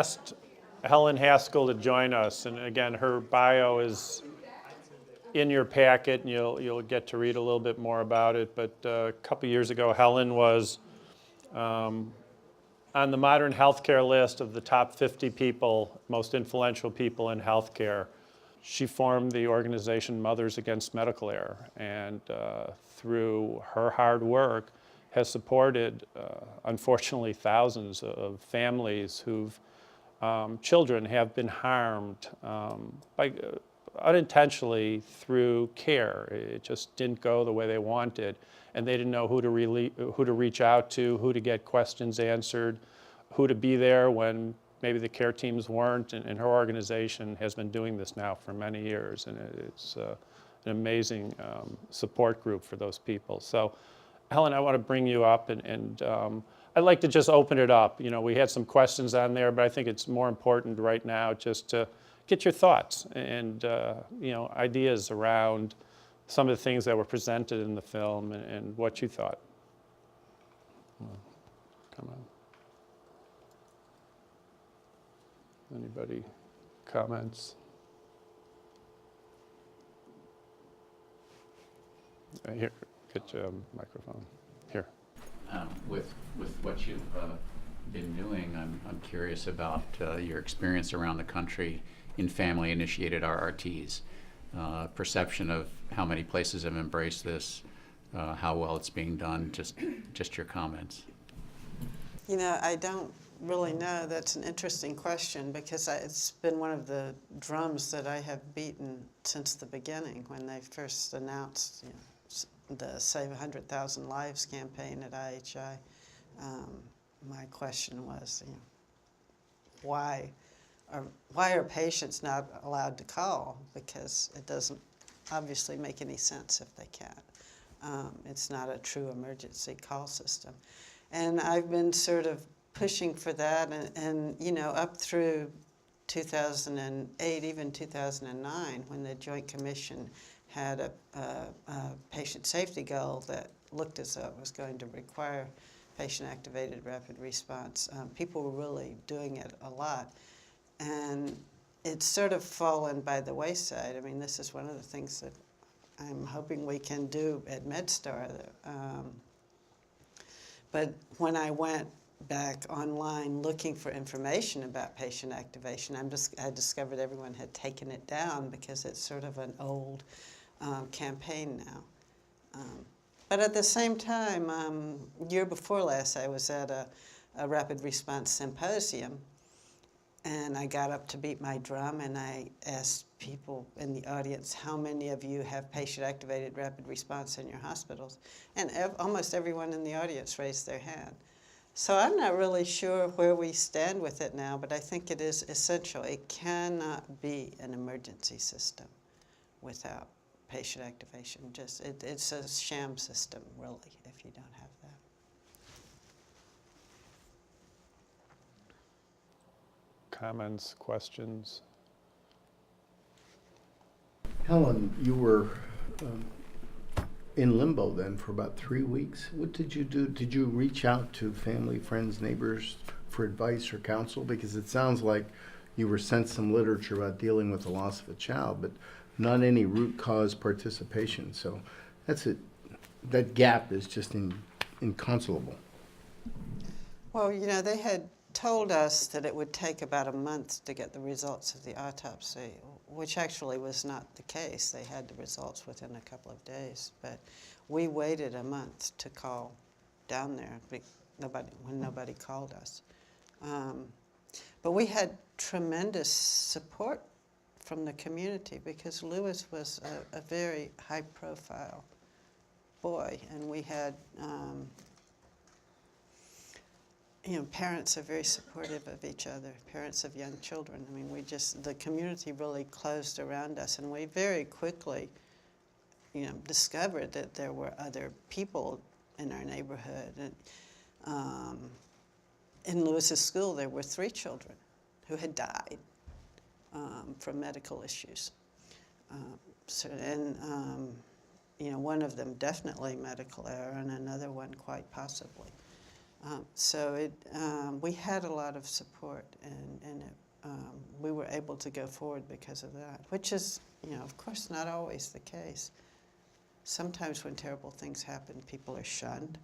asked Helen Haskell to join us, and again, her bio is in your packet, and you'll get to read a little bit more about it. But a couple years ago, Helen was on the Modern Healthcare list of the top 50 people, most influential people in healthcare. She formed the organization Mothers Against Medical Error, and through her hard work has supported, unfortunately, thousands of families whose children have been harmed unintentionally through care. It just didn't go the way they wanted, and they didn't know who to reach out to, who to get questions answered, who to be there when maybe the care teams weren't, and her organization has been doing this now for many years, and it's an amazing support group for those people. So, Helen, I want to bring you up, and I'd like to just open it up. You know, we had some questions on there, but I think it's more important right now just to get your thoughts and you know, ideas around some of the things that were presented in the film and what you thought. Come on. Anybody comments? Here, get your microphone. Here. With what you've been doing, I'm curious about your experience around the country in family-initiated RRTs. Perception of how many places have embraced this, how well it's being done. Just your comments. You know, I don't really know. That's an interesting question because it's been one of the drums that I have beaten since the beginning when they first announced, you know, the Save 100,000 Lives campaign at IHI. My question was, you know, why are patients not allowed to call? Because it doesn't obviously make any sense if they can't. It's not a true emergency call system. And I've been sort of pushing for that, and you know, up through 2008, even 2009, when the Joint Commission had a patient safety goal that looked as though it was going to require patient-activated rapid response. People were really doing it a lot. And it's sort of fallen by the wayside. I mean, this is one of the things that I'm hoping we can do at MedStar. But when I went back online looking for information about patient activation, I discovered everyone had taken it down because it's sort of an old campaign now. But at the same time, year before last, I was at a rapid response symposium, and I got up to beat my drum, and I asked people in the audience, how many of you have patient-activated rapid response in your hospitals? And almost everyone in the audience raised their hand. So I'm not really sure where we stand with it now, but I think it is essential. It cannot be an emergency system without patient activation. It's a sham system, really, if you don't have that. Comments, questions? Helen, you were in limbo then for about 3 weeks. What did you do? Did you reach out to family, friends, neighbors for advice or counsel? Because it sounds like you were sent some literature about dealing with the loss of a child, but not any root cause participation. So that's it. That gap is just inconsolable. Well, you know, they had told us that it would take about a month to get the results of the autopsy, which actually was not the case. They had the results within a couple of days, but we waited a month to call down there when nobody called us. But we had tremendous support from the community because Lewis was a very high-profile boy, and we had you know, parents are very supportive of each other, parents of young children. I mean, the community really closed around us, and we very quickly, you know, discovered that there were other people in our neighborhood. And in Lewis's school, there were 3 children who had died from medical issues. You know, one of them definitely medical error, and another one quite possibly. We had a lot of support, and we were able to go forward because of that, which is, of course, not always the case. Sometimes when terrible things happen, people are shunned.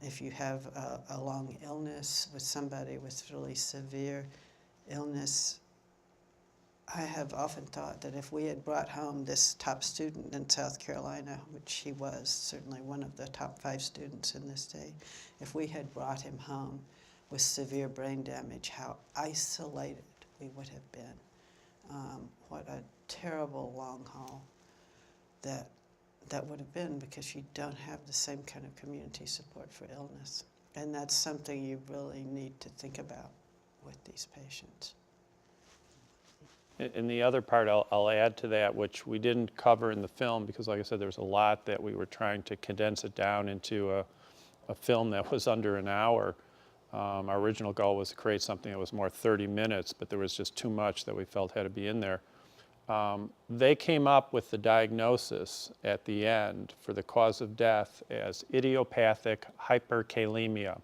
If you have a long illness with somebody with really severe illness, I have often thought that if we had brought home this top student in South Carolina, which he was certainly one of the top 5 students in the state, if we had brought him home with severe brain damage, how isolated we would have been. What a terrible long haul that would have been, because you don't have the same kind of community support for illness. And that's something you really need to think about with these patients. And the other part I'll add to that, which we didn't cover in the film, because like I said, there's a lot that we were trying to condense it down into a film that was under an hour. Our original goal was to create something that was more 30 minutes, but there was just too much that we felt had to be in there. They came up with the diagnosis at the end for the cause of death as idiopathic hyperkalemia.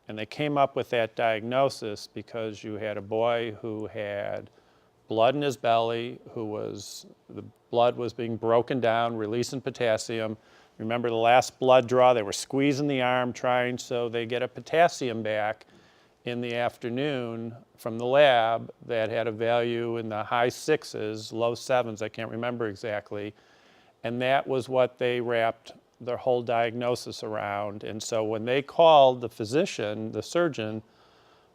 And they came up with that diagnosis because you had a boy who had blood in his belly, the blood was being broken down, releasing potassium. Remember the last blood draw, they were squeezing the arm so they get a potassium back in the afternoon from the lab that had a value in the high 6s, low 7s, I can't remember exactly. And that was what they wrapped their whole diagnosis around. And so when they called the physician, the surgeon,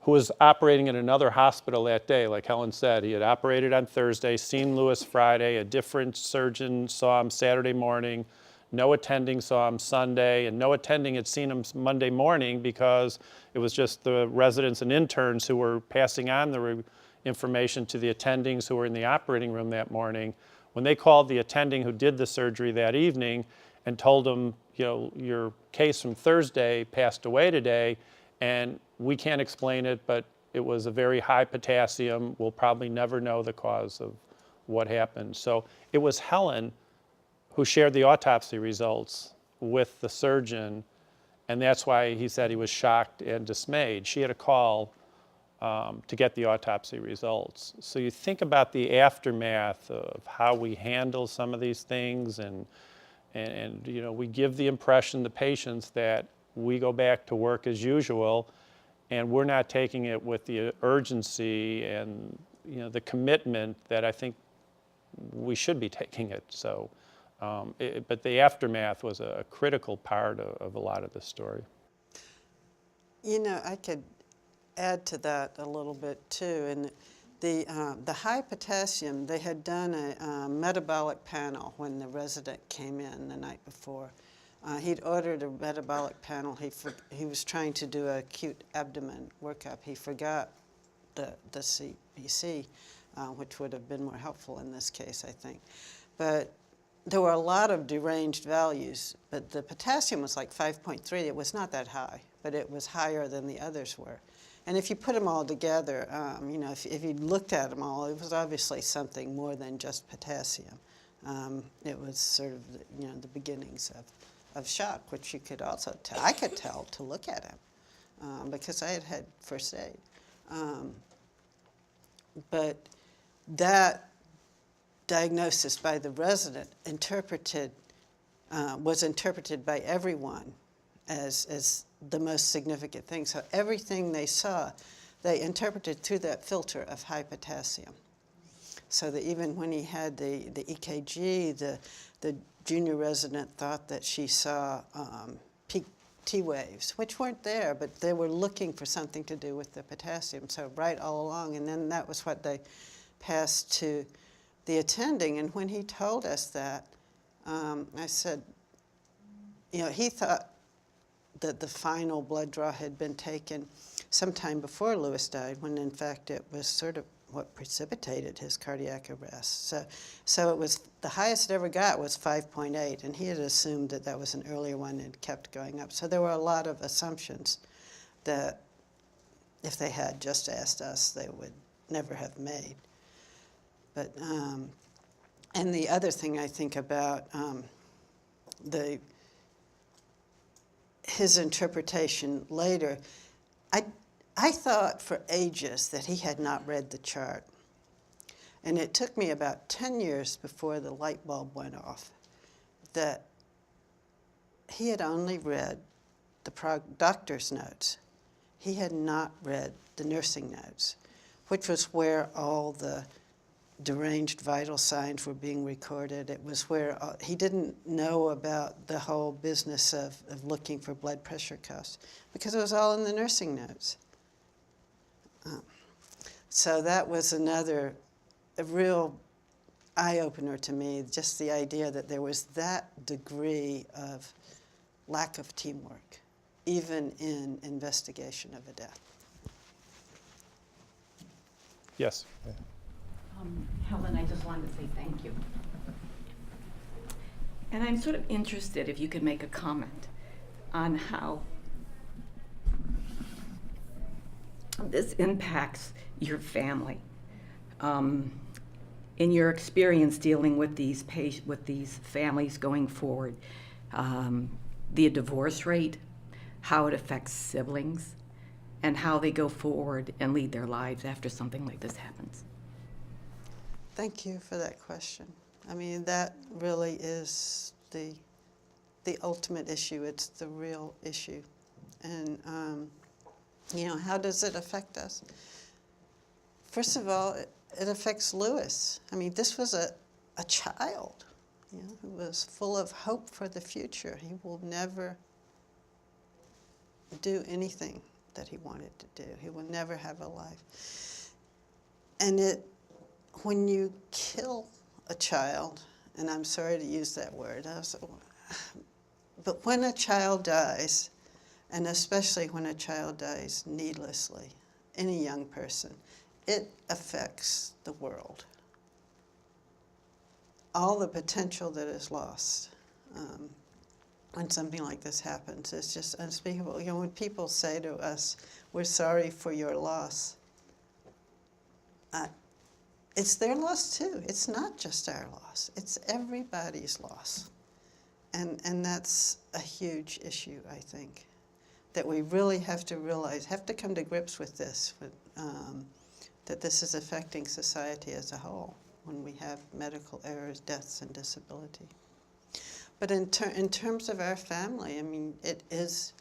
who was operating in another hospital that day, like Helen said, he had operated on Thursday, seen Lewis Friday, a different surgeon saw him Saturday morning, no attending saw him Sunday, and no attending had seen him Monday morning because it was just the residents and interns who were passing on the information to the attendings who were in the operating room that morning. When they called the attending who did the surgery that evening and told him, your case from Thursday passed away today, and we can't explain it, but it was a very high potassium. We'll probably never know the cause of what happened. So it was Helen who shared the autopsy results with the surgeon, and that's why he said he was shocked and dismayed. She had a call to get the autopsy results. So you think about the aftermath of how we handle some of these things, and we give the impression to patients that we go back to work as usual, and we're not taking it with the urgency and the commitment that I think we should be taking it. So, but the aftermath was a critical part of a lot of the story. I could add to that a little bit too. And the high potassium, they had done a metabolic panel when the resident came in the night before. He'd ordered a metabolic panel. He was trying to do an acute abdomen workup. He forgot the CBC, which would have been more helpful in this case, I think. But there were a lot of deranged values, but the potassium was like 5.3. It was not that high, but it was higher than the others were. And if you put them all together, if you looked at them all, it was obviously something more than just potassium. It was sort of the beginnings of shock, which you could also tell. I could tell to look at him because I had first aid. But that diagnosis by the resident was interpreted by everyone as the most significant thing. So everything they saw, they interpreted through that filter of high potassium. So that even when he had the EKG, the junior resident thought that she saw peak T waves, which weren't there, but they were looking for something to do with the potassium. So right all along, and then that was what they passed to the attending. And when he told us that, I said, he thought that the final blood draw had been taken sometime before Lewis died, when in fact it was sort of what precipitated his cardiac arrest. So it was, the highest it ever got was 5.8, and he had assumed that that was an earlier one and kept going up. So there were a lot of assumptions that if they had just asked us, they would never have made. But, and the other thing I think about, his interpretation later. I thought for ages that he had not read the chart. And it took me about 10 years before the light bulb went off that he had only read the doctor's notes. He had not read the nursing notes, which was where all the deranged vital signs were being recorded. It was where he didn't know about the whole business of looking for blood pressure cuffs because it was all in the nursing notes. So that was a real eye-opener to me, just the idea that there was that degree of lack of teamwork, even in investigation of a death. Yes. Helen, I just wanted to say thank you. And I'm sort of interested if you could make a comment on how this impacts your family. In your experience dealing with these families going forward, the divorce rate, how it affects siblings, and how they go forward and lead their lives after something like this happens. Thank you for that question. I mean, that really is the ultimate issue. It's the real issue. And, how does it affect us? First of all, it affects Louis. I mean, this was a child, who was full of hope for the future. He will never do anything that he wanted to do. He will never have a life. And when you kill a child, and I'm sorry to use that word, but when a child dies, and especially when a child dies needlessly, any young person, it affects the world. All the potential that is lost when something like this happens is just unspeakable. When people say to us, "We're sorry for your loss," it's their loss too. It's not just our loss. It's everybody's loss. And that's a huge issue, I think, that we really have to realize, have to come to grips with this, that this is affecting society as a whole when we have medical errors, deaths, and disability. But in terms of our family, I mean, it is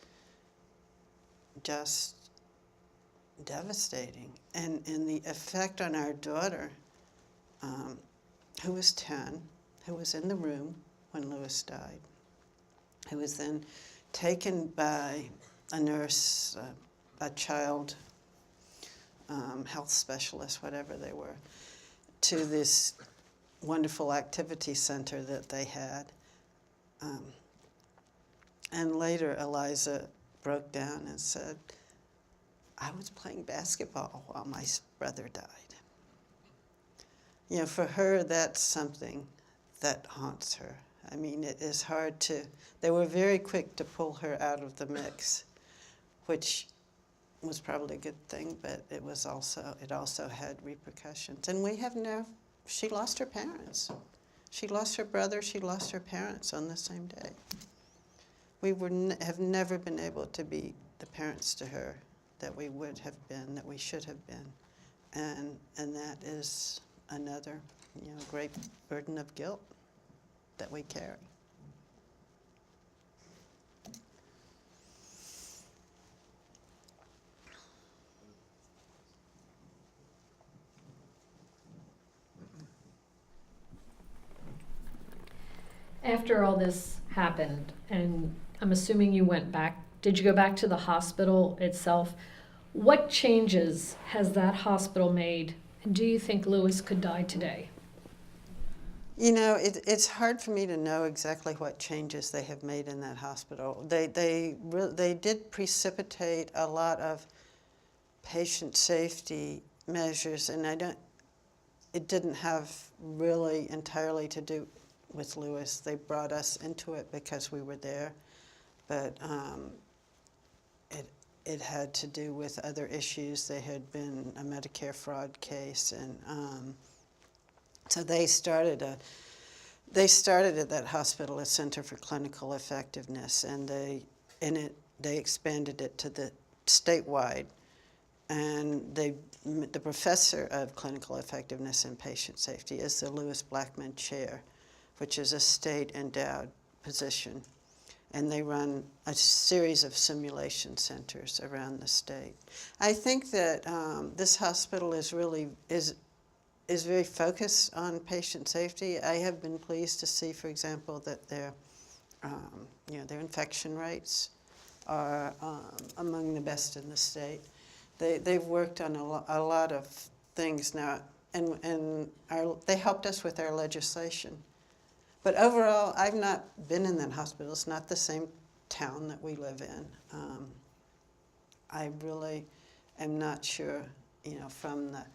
just devastating. And the effect on our daughter, who was 10, who was in the room when Louis died, who was then taken by a nurse, a child health specialist, whatever they were, to this wonderful activity center that they had. And later Eliza broke down and said, "I was playing basketball while my brother died." For her, that's something that haunts her. I mean, it is hard to, they were very quick to pull her out of the mix, which was probably a good thing, but it also had repercussions. And she lost her parents. She lost her brother, she lost her parents on the same day. We have never been able to be the parents to her that we would have been, that we should have been. And that is another, great burden of guilt that we carry. After all this happened, and I'm assuming you did you go back to the hospital itself? What changes has that hospital made, and do you think Louis could die today? It's hard for me to know exactly what changes they have made in that hospital. They did precipitate a lot of patient safety measures, and it didn't have really entirely to do with Louis. They brought us into it because we were there, but it had to do with other issues. There had been a Medicare fraud case, and so they started at that hospital a Center for Clinical Effectiveness, and they expanded it to the statewide. And the professor of clinical effectiveness and patient safety is the Lewis Blackman Chair, which is a state endowed position. And they run a series of simulation centers around the state. I think that this hospital is very focused on patient safety. I have been pleased to see, for example, that their infection rates are among the best in the state. They've worked on a lot of things now, and they helped us with our legislation. But overall, I've not been in that hospital. It's not the same town that we live in. I really am not sure, from the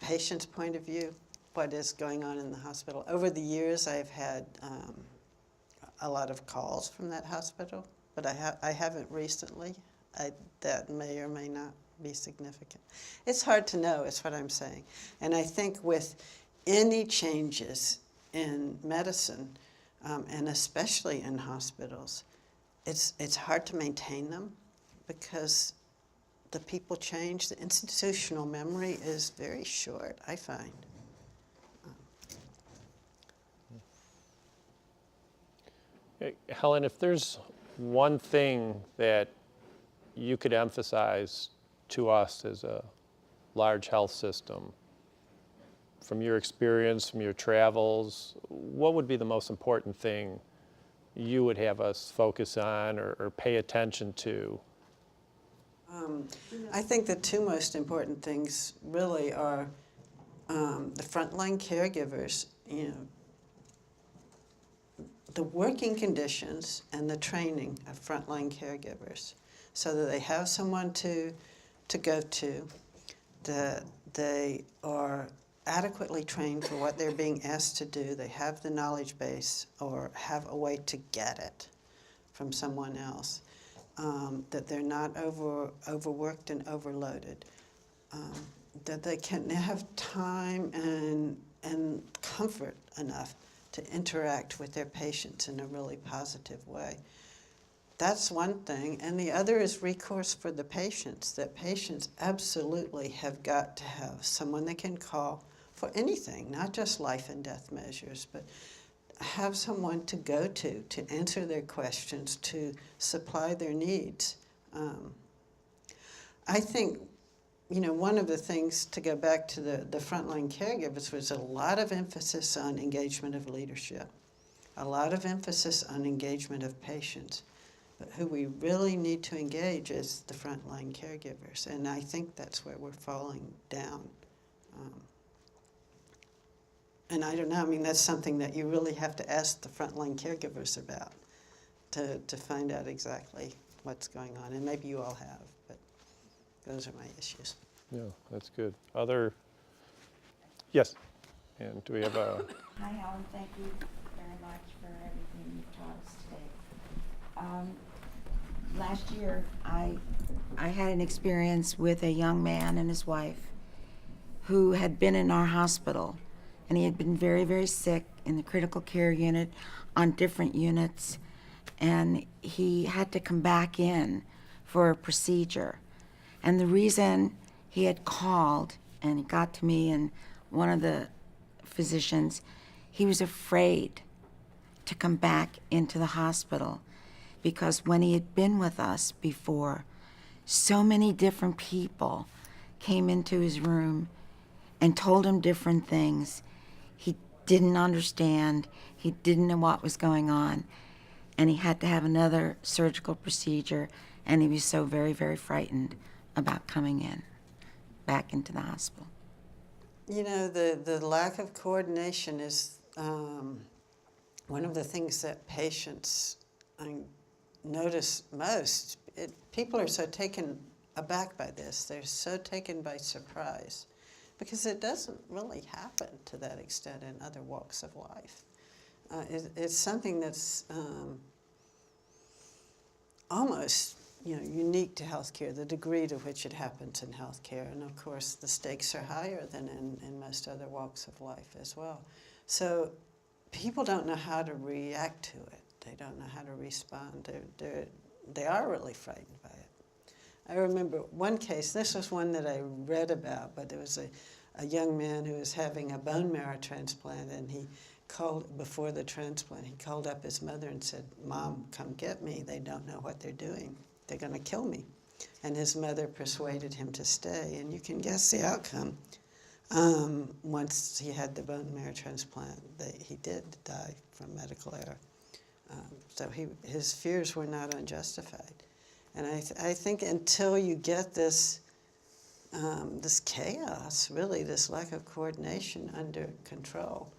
patient's point of view, what is going on in the hospital. Over the years, I've had a lot of calls from that hospital, but I haven't recently. That may or may not be significant. It's hard to know, is what I'm saying. And I think with any changes in medicine, and especially in hospitals, it's hard to maintain them because the people change. The institutional memory is very short, I find. Helen, if there's one thing that you could emphasize to us as a large health system, from your experience, from your travels, what would be the most important thing you would have us focus on or pay attention to? I think the two most important things really are the frontline caregivers, the working conditions and the training of frontline caregivers so that they have someone to go to, that they are adequately trained for what they're being asked to do, they have the knowledge base or have a way to get it from someone else, that they're not overworked and overloaded, that they can have time and comfort enough to interact with their patients in a really positive way. That's one thing. And the other is recourse for the patients, that patients absolutely have got to have someone they can call for anything, not just life and death measures, but have someone to go to answer their questions, to supply their needs. I think, one of the things, to go back to the frontline caregivers, was a lot of emphasis on engagement of leadership, a lot of emphasis on engagement of patients. But who we really need to engage is the frontline caregivers, and I think that's where we're falling down. And I don't know, that's something that you really have to ask the frontline caregivers about to find out exactly what's going on. And maybe you all have, but those are my issues. Yeah, that's good. Yes, and do we have a... Hi, Helen. Thank you very much for everything you've taught us today. Last year, I had an experience with a young man and his wife who had been in our hospital, and he had been very, very sick in the critical care unit, on different units, and he had to come back in for a procedure. And the reason he had called, and he got to me and one of the physicians, he was afraid to come back into the hospital because when he had been with us before, so many different people came into his room and told him different things. He didn't understand. He didn't know what was going on. And he had to have another surgical procedure, and he was so very, very frightened about coming in, back into the hospital. The lack of coordination is one of the things that patients notice most. People are so taken aback by this. They're so taken by surprise because it doesn't really happen to that extent in other walks of life. It's something that's almost unique to healthcare, the degree to which it happens in healthcare. And of course, the stakes are higher than in most other walks of life as well. So people don't know how to react to it. They don't know how to respond. they are really frightened by it. I remember one case, this was one that I read about, but there was a young man who was having a bone marrow transplant, and he called, before the transplant, he called up his mother and said, "Mom, come get me. They don't know what they're doing. They're going to kill me." And his mother persuaded him to stay, and you can guess the outcome. Once he had the bone marrow transplant, he did die from medical error. So his fears were not unjustified. And I think until you get this chaos, really, this lack of coordination under control,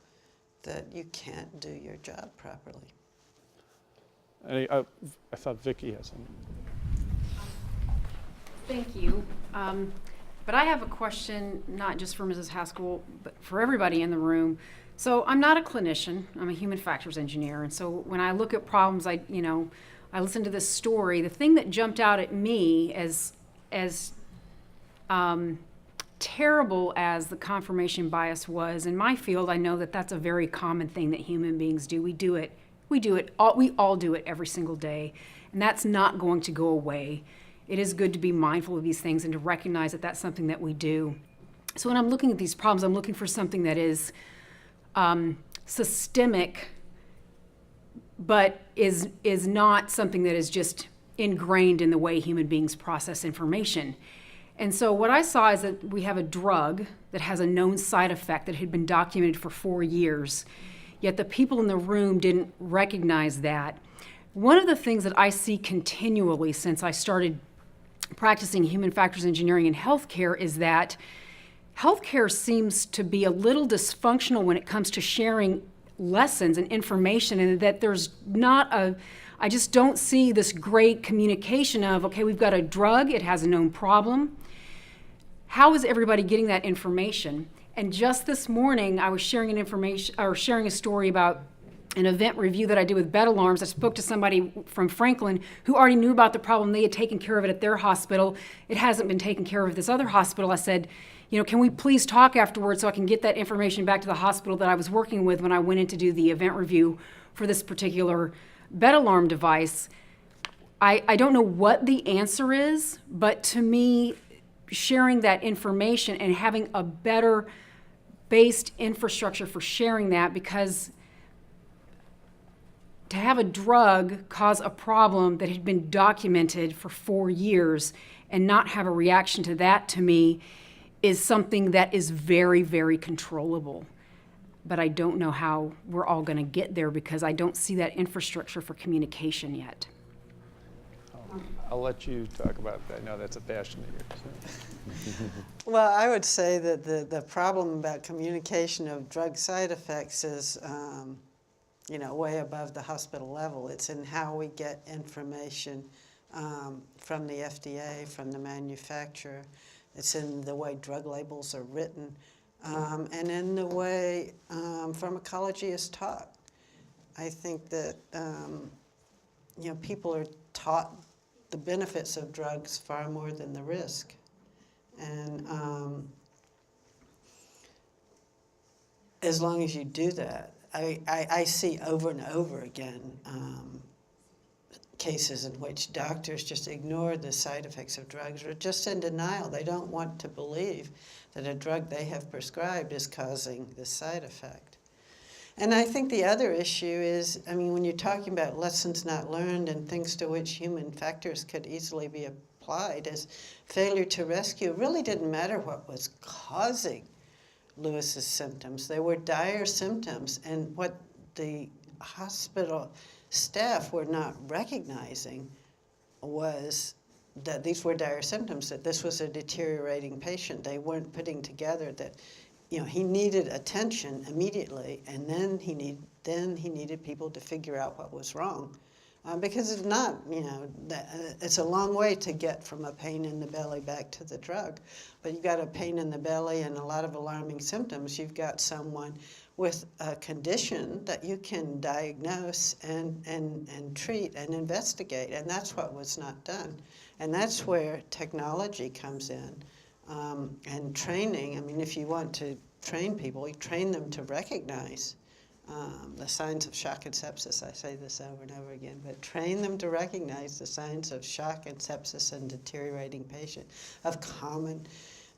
that you can't do your job properly. I thought Vicki has something. Thank you. But I have a question, not just for Mrs. Haskell, but for everybody in the room. So I'm not a clinician. I'm a human factors engineer. And so when I look at problems, I listen to this story. The thing that jumped out at me as terrible as the confirmation bias was in my field, I know that that's a very common thing that human beings do. We all do it every single day, and that's not going to go away. It is good to be mindful of these things and to recognize that that's something that we do. So when I'm looking at these problems, I'm looking for something that is systemic, but is not something that is just ingrained in the way human beings process information. And so what I saw is that we have a drug that has a known side effect that had been documented for 4 years, yet the people in the room didn't recognize that. One of the things that I see continually since I started practicing human factors engineering in healthcare is that healthcare seems to be a little dysfunctional when it comes to sharing lessons and information, and that there's not I just don't see this great communication of, okay, we've got a drug, it has a known problem. How is everybody getting that information? And just this morning, I was sharing a story about an event review that I did with bed alarms. I spoke to somebody from Franklin who already knew about the problem. They had taken care of it at their hospital. It hasn't been taken care of at this other hospital. I said, can we please talk afterwards so I can get that information back to the hospital that I was working with when I went in to do the event review for this particular bed alarm device. I don't know what the answer is, but to me, sharing that information and having a better based infrastructure for sharing that, because to have a drug cause a problem that had been documented for 4 years and not have a reaction to that, to me, is something that is very, very controllable. But I don't know how we're all going to get there because I don't see that infrastructure for communication yet. I'll let you talk about that. I know that's a passion of yours. Well, I would say that the problem about communication of drug side effects is way above the hospital level. It's in how we get information from the FDA, from the manufacturer. It's in the way drug labels are written, and in the way pharmacology is taught. I think that people are taught the benefits of drugs far more than the risk, and as long as you do that, I see over and over again cases in which doctors just ignore the side effects of drugs or just in denial. They don't want to believe that a drug they have prescribed is causing this side effect. And I think the other issue is, when you're talking about lessons not learned and things to which human factors could easily be applied, is failure to rescue. It really didn't matter what was causing Lewis's symptoms. They were dire symptoms, and what the hospital staff were not recognizing was that these were dire symptoms, that this was a deteriorating patient. They weren't putting together that, he needed attention immediately, and then he needed people to figure out what was wrong. Because if not, it's a long way to get from a pain in the belly back to the drug. But you've got a pain in the belly and a lot of alarming symptoms. You've got someone with a condition that you can diagnose and treat and investigate, and that's what was not done. And that's where technology comes in, and training. If you want to train people, you train them to recognize the signs of shock and sepsis. I say this over and over again, but train them to recognize the signs of shock and sepsis in deteriorating patient, of common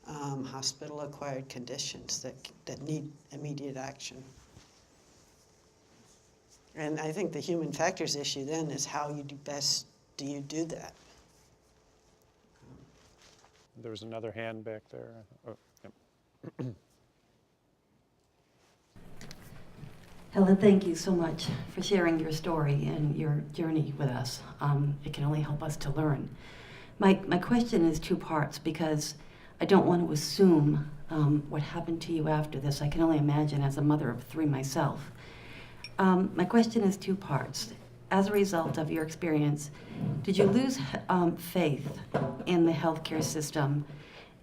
hospital-acquired conditions that need immediate action. And I think the human factors issue then is how you do you do that? There was another hand back there. Oh, yep. Helen, thank you so much for sharing your story and your journey with us. It can only help us to learn. My question is two parts because I don't want to assume what happened to you after this. I can only imagine as a mother of three myself. My question is two parts. As a result of your experience, did you lose faith in the healthcare system?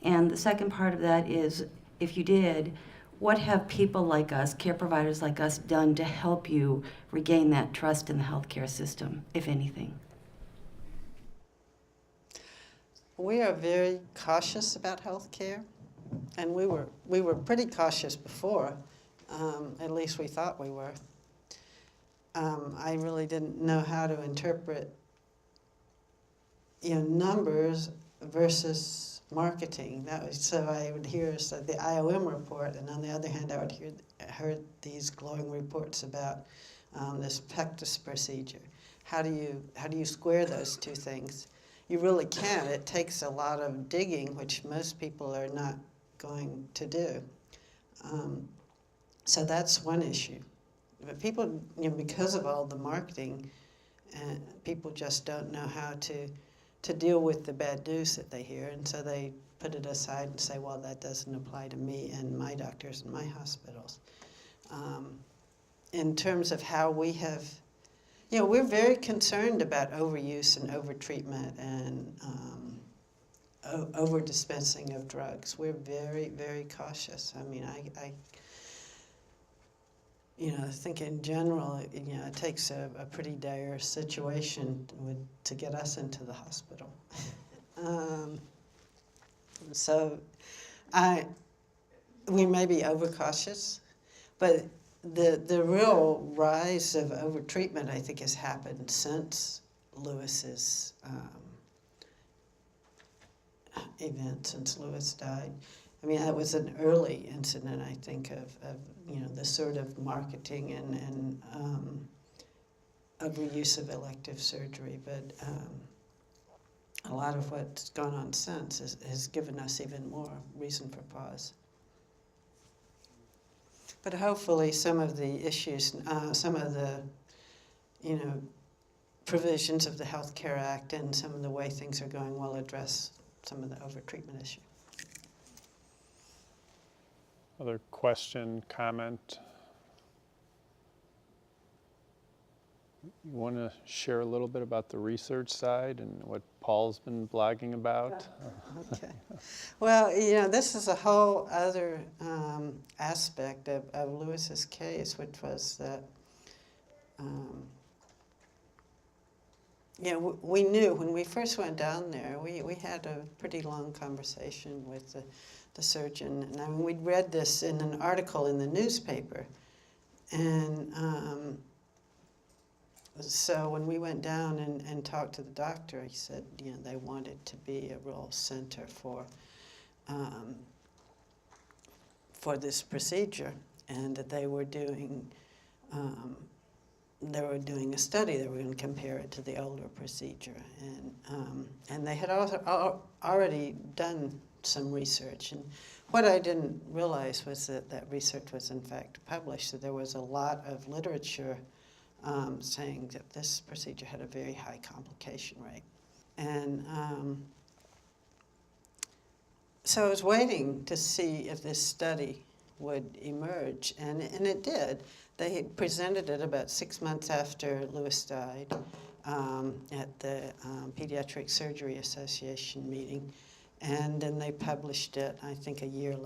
And the second part of that is, if you did, what have people like us, care providers like us, done to help you regain that trust in the healthcare system, if anything? We are very cautious about healthcare, and we were pretty cautious before. At least we thought we were. I really didn't know how to interpret, numbers versus marketing. So I would hear the IOM report, and on the other hand, I would heard these glowing reports about this Pectus procedure. How do you square those two things? You really can't. It takes a lot of digging, which most people are not going to do. So that's one issue. But people, because of all the marketing, people just don't know how to deal with the bad news that they hear, and so they put it aside and say, well, that doesn't apply to me and my doctors and my hospitals. In terms of how we have, we're very concerned about overuse and overtreatment and over-dispensing of drugs. We're very, very cautious. I mean, I think in general, it takes a pretty dire situation to get us into the hospital. So we may be overcautious, but the real rise of overtreatment, I think, has happened since Lewis's event, since Lewis died. I mean, that was an early incident, I think, of the sort of marketing and overuse of elective surgery. But a lot of what's gone on since has given us even more reason for pause. But hopefully some of the issues, some of the, provisions of the Health Care Act and some of the way things are going will address some of the overtreatment issue. Other question, comment? You want to share a little bit about the research side and what Paul's been blogging about? Okay. Well, this is a whole other aspect of Lewis's case, which was that, we knew when we first went down there, we had a pretty long conversation with the surgeon. And I mean, we'd read this in an article in the newspaper. And so when we went down and talked to the doctor, he said, they wanted to be a real center for this procedure, and that they were doing a study. They were going to compare it to the older procedure, and they had also already done some research. And what I didn't realize was that research was in fact published. So there was a lot of literature saying that this procedure had a very high complication rate. And so I was waiting to see if this study would emerge, and it did. They presented it about 6 months after Lewis died at the Pediatric Surgery Association meeting, and then they published it, I think, a year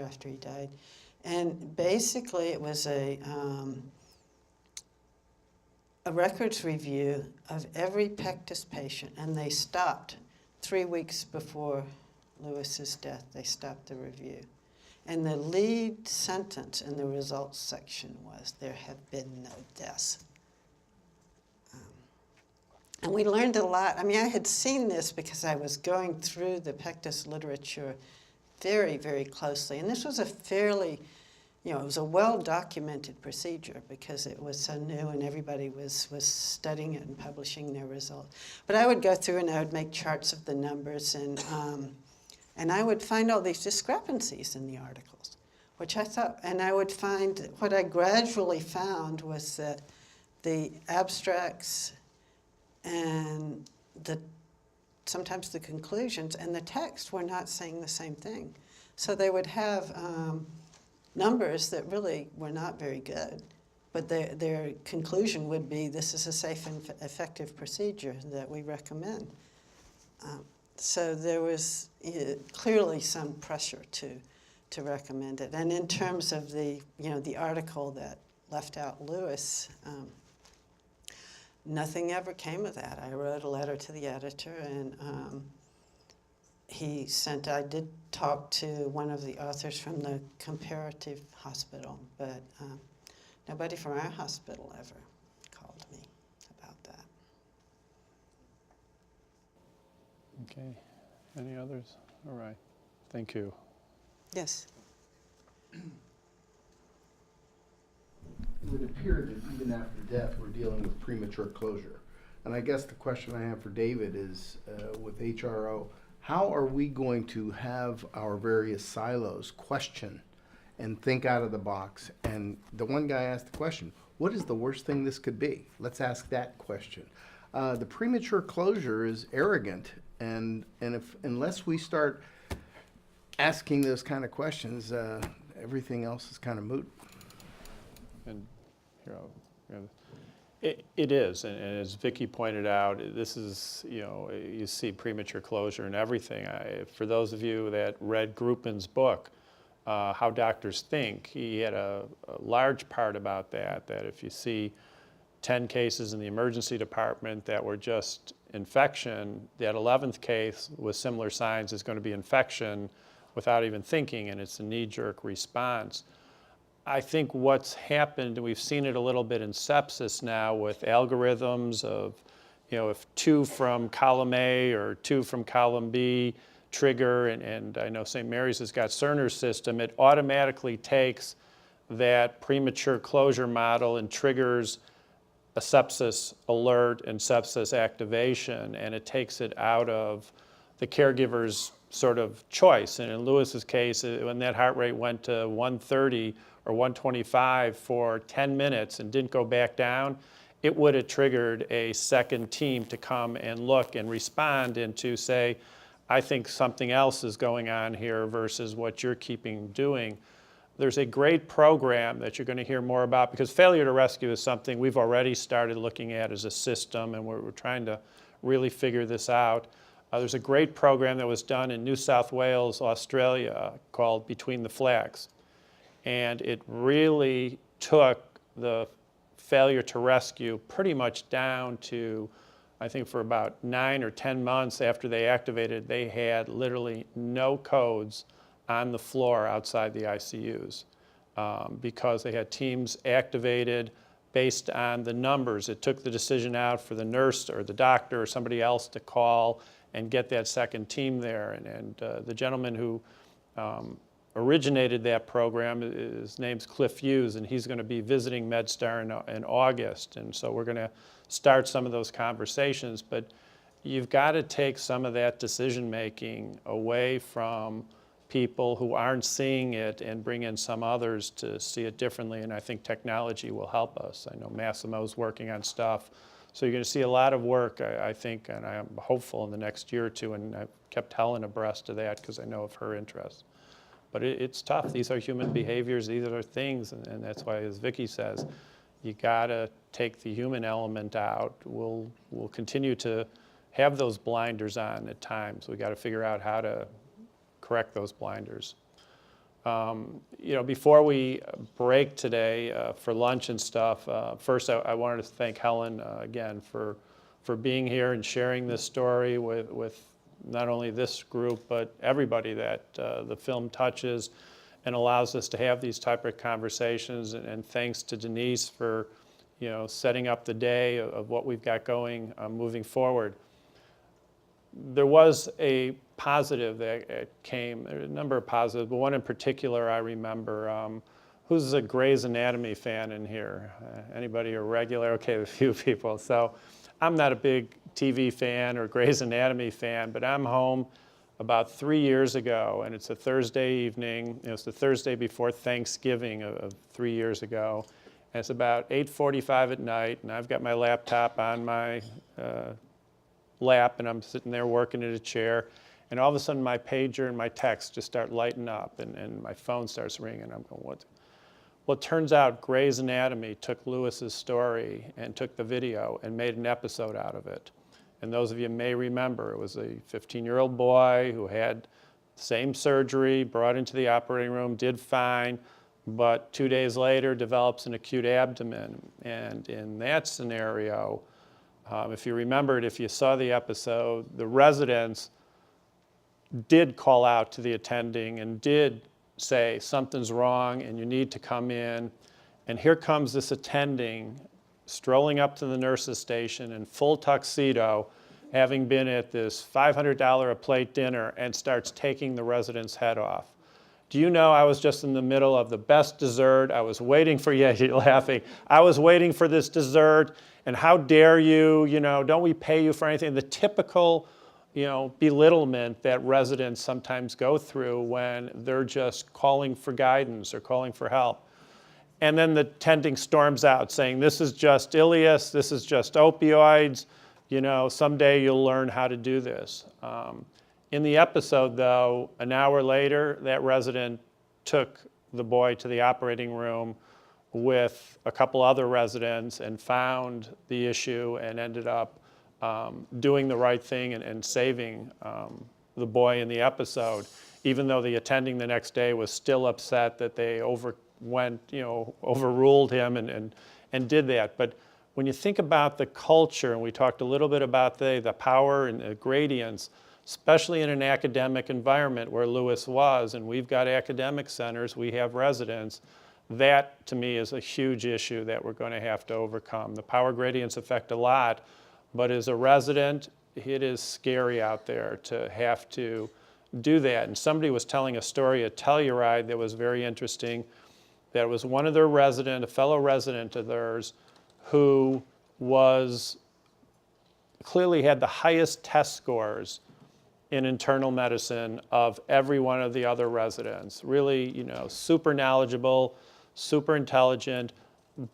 after he died. And basically it was a records review of every Pectus patient, and they stopped 3 weeks before Lewis's death. They stopped the review. And the lead sentence in the results section was, "There have been no deaths." And we learned a lot. I mean, I had seen this because I was going through the Pectus literature very, very closely. And this was a fairly, it was a well-documented procedure because it was so new and everybody was studying it and publishing their results. But I would go through and I would make charts of the numbers, and I would find all these discrepancies in the articles, which I thought, and I would find, what I gradually found was that the abstracts and sometimes the conclusions and the text were not saying the same thing. So they would have numbers that really were not very good, but their conclusion would be, this is a safe and effective procedure that we recommend. So there was clearly some pressure to recommend it. And in terms of the article that left out Lewis, nothing ever came of that. I wrote a letter to the editor, and I did talk to one of the authors from the comparative hospital, but nobody from our hospital ever called me about that. Okay. Any others? All right. Thank you. Yes. It would appear that even after death, we're dealing with premature closure. And I guess the question I have for David is, with HRO, how are we going to have our various silos question and think out of the box? And the one guy asked the question, what is the worst thing this could be? Let's ask that question. The premature closure is arrogant, and unless we start asking those kind of questions, everything else is kind of moot. And it is, and as Vicki pointed out, this is, you see premature closure and everything. For those of you that read Groupman's book, How Doctors Think, he had a large part about that if you see 10 cases in the emergency department that were just infection, that 11th case with similar signs is going to be infection without even thinking, and it's a knee-jerk response. I think what's happened, and we've seen it a little bit in sepsis now with algorithms of, if 2 from column A or 2 from column B trigger, and I know St. Mary's has got Cerner's system, it automatically takes that premature closure model and triggers a sepsis alert and sepsis activation, and it takes it out of the caregiver's sort of choice. And in Lewis's case, when that heart rate went to 130 or 125 for 10 minutes and didn't go back down, it would have triggered a second team to come and look and respond and to say, I think something else is going on here versus what you're keeping doing. There's a great program that you're going to hear more about, because failure to rescue is something we've already started looking at as a system, and we're trying to really figure this out. There's a great program that was done in New South Wales, Australia, called Between the Flags. And it really took the failure to rescue pretty much down to, I think for about 9 or 10 months after they activated, they had literally no codes on the floor outside the ICUs because they had teams activated based on the numbers. It took the decision out for the nurse or the doctor or somebody else to call and get that second team there. And the gentleman who originated that program, his name's Cliff Hughes, and he's going to be visiting MedStar in August. And so we're going to start some of those conversations. But you've got to take some of that decision making away from people who aren't seeing it and bring in some others to see it differently. And I think technology will help us. I know Massimo's working on stuff. So you're going to see a lot of work, I think, and I'm hopeful in the next year or two. And I've kept Helen abreast of that because I know of her interest. But it's tough. These are human behaviors. These are things. And that's why, as Vicki says, you got to take the human element out. We'll continue to have those blinders on at times. We got to figure out how to correct those blinders. Before we break today for lunch and stuff, first I wanted to thank Helen again for being here and sharing this story with not only this group, but everybody that the film touches. and allows us to have these type of conversations. And thanks to Denise for, setting up the day of what we've got going moving forward. There was a positive that came, there were a number of positives, but one in particular I remember. Who's a Grey's Anatomy fan in here? Anybody a regular? Okay, a few people. So I'm not a big TV fan or Grey's Anatomy fan, but I'm home about 3 years ago, and it's a Thursday evening. It's the Thursday before Thanksgiving of 3 years ago. And it's about 8:45 at night, and I've got my laptop on my lap, and I'm sitting there working at a chair, and all of a sudden my pager and my text just start lighting up, and my phone starts ringing. I'm going, what? Well, it turns out Grey's Anatomy took Lewis's story and took the video and made an episode out of it. And those of you may remember, it was a 15-year-old boy who had the same surgery, brought into the operating room, did fine, but 2 days later develops an acute abdomen. And in that scenario, if you remembered, if you saw the episode, the residents did call out to the attending and did say something's wrong and you need to come in. And here comes this attending strolling up to the nurse's station in full tuxedo, having been at this $500 a plate dinner, and starts taking the resident's head off. Do you know I was just in the middle of the best dessert? I was waiting for, yeah, you're laughing. I was waiting for this dessert, and how dare you, don't we pay you for anything? The typical, belittlement that residents sometimes go through when they're just calling for guidance or calling for help. And then the attending storms out saying, this is just ileus, this is just opioids, someday you'll learn how to do this. In the episode, though, an hour later, that resident took the boy to the operating room with a couple other residents and found the issue and ended up doing the right thing and saving the boy in the episode, even though the attending the next day was still upset that they overruled him and did that. But when you think about the culture, and we talked a little bit about the power and the gradients, especially in an academic environment where Lewis was, and we've got academic centers, we have residents, that to me is a huge issue that we're going to have to overcome. The power gradients affect a lot, but as a resident, it is scary out there to have to do that. And somebody was telling a story at Telluride that was very interesting. That was one of their a fellow resident of theirs, who clearly had the highest test scores in internal medicine of every one of the other residents. Really, super knowledgeable, super intelligent,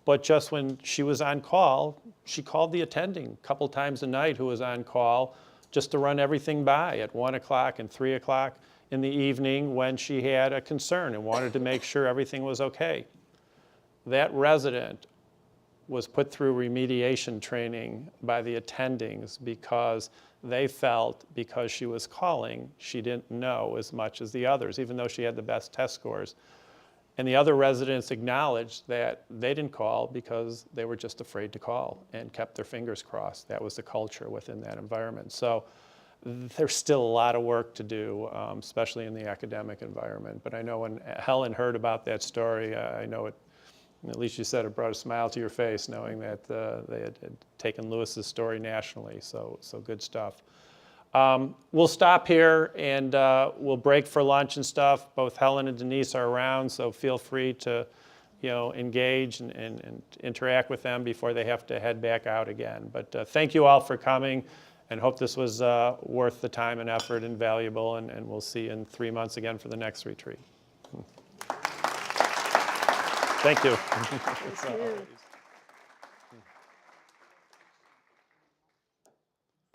but just when she was on call, she called the attending a couple times a night who was on call just to run everything by at 1 o'clock and 3 o'clock in the evening when she had a concern and wanted to make sure everything was okay. That resident was put through remediation training by the attendings because they felt because she was calling, she didn't know as much as the others, even though she had the best test scores. And the other residents acknowledged that they didn't call because they were just afraid to call and kept their fingers crossed. That was the culture within that environment. So there's still a lot of work to do, especially in the academic environment. But I know when Helen heard about that story, I know it, at least you said it brought a smile to your face knowing that they had taken Lewis's story nationally. So good stuff. We'll stop here and we'll break for lunch and stuff. Both Helen and Denise are around, so feel free to engage and interact with them before they have to head back out again. But thank you all for coming, and hope this was worth the time and effort and valuable, and we'll see you in 3 months again for the next retreat. Thank you. Thank you.